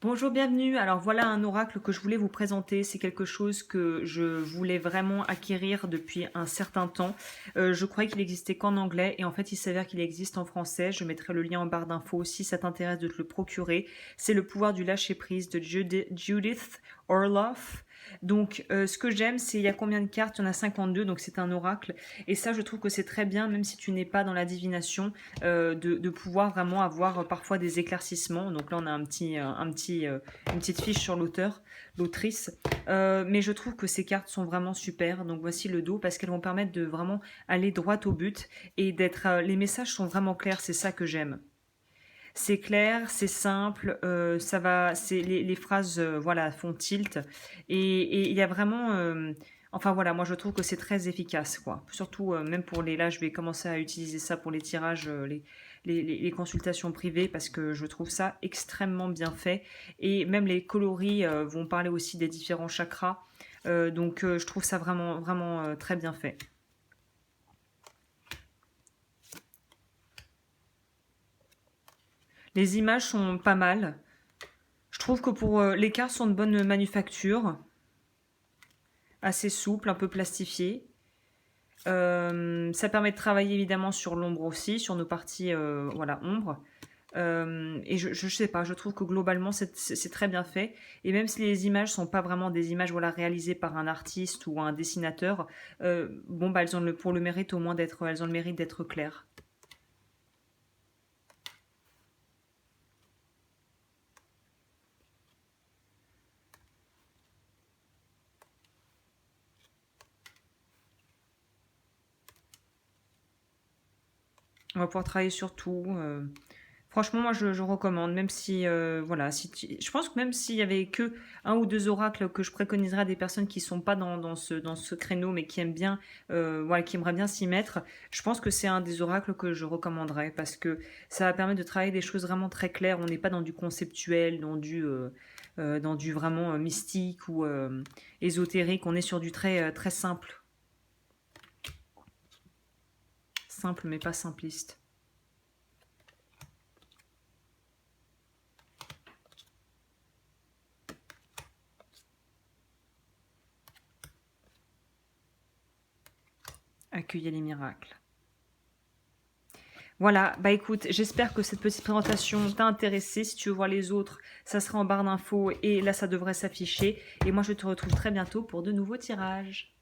Bonjour, bienvenue. Alors voilà un oracle que je voulais vous présenter. C'est quelque chose que je voulais vraiment acquérir depuis un certain temps. Je croyais qu'il existait qu'en anglais et en fait il s'avère qu'il existe en français. Je mettrai le lien en barre d'infos si ça t'intéresse de te le procurer. C'est le pouvoir du lâcher prise de Judith Orloff. Donc ce que j'aime, c'est il y a combien de cartes? Il y en a 52, donc c'est un oracle. Et ça, je trouve que c'est très bien, même si tu n'es pas dans la divination, de pouvoir vraiment avoir parfois des éclaircissements. Donc là, on a une petite fiche sur l'auteur, l'autrice. Mais je trouve que ces cartes sont vraiment super. Donc voici le dos, parce qu'elles vont permettre de vraiment aller droit au but et d'être. Les messages sont vraiment clairs, c'est ça que j'aime. C'est clair, c'est simple, ça va, c'est les phrases, voilà, font tilt et il y a vraiment, enfin voilà, moi je trouve que c'est très efficace, quoi. Surtout, même pour les, là, je vais commencer à utiliser ça pour les tirages, les consultations privées parce que je trouve ça extrêmement bien fait et même les coloris vont parler aussi des différents chakras, donc je trouve ça vraiment vraiment très bien fait. Les images sont pas mal. Je trouve que pour les cartes sont de bonne manufacture, assez souple, un peu plastifié. Ça permet de travailler évidemment sur l'ombre aussi, sur nos parties voilà, ombre. Et je sais pas, je trouve que globalement c'est très bien fait. Et même si les images sont pas vraiment des images voilà, réalisées par un artiste ou un dessinateur, bon bah elles ont pour le mérite au moins d'être, elles ont le mérite d'être claires. On va pouvoir travailler sur tout. Franchement, moi, je recommande, même si, voilà, je pense que même s'il y avait que un ou deux oracles que je préconiserais à des personnes qui sont pas dans ce créneau, mais qui aiment bien, voilà, qui aimeraient bien s'y mettre, je pense que c'est un des oracles que je recommanderais parce que ça va permettre de travailler des choses vraiment très claires. On n'est pas dans du conceptuel, dans du vraiment mystique ou ésotérique. On est sur du très, très simple. Simple, mais pas simpliste. Accueillez les miracles. Voilà, bah écoute, j'espère que cette petite présentation t'a intéressé. Si tu veux voir les autres, ça sera en barre d'infos et là ça devrait s'afficher. Et moi je te retrouve très bientôt pour de nouveaux tirages.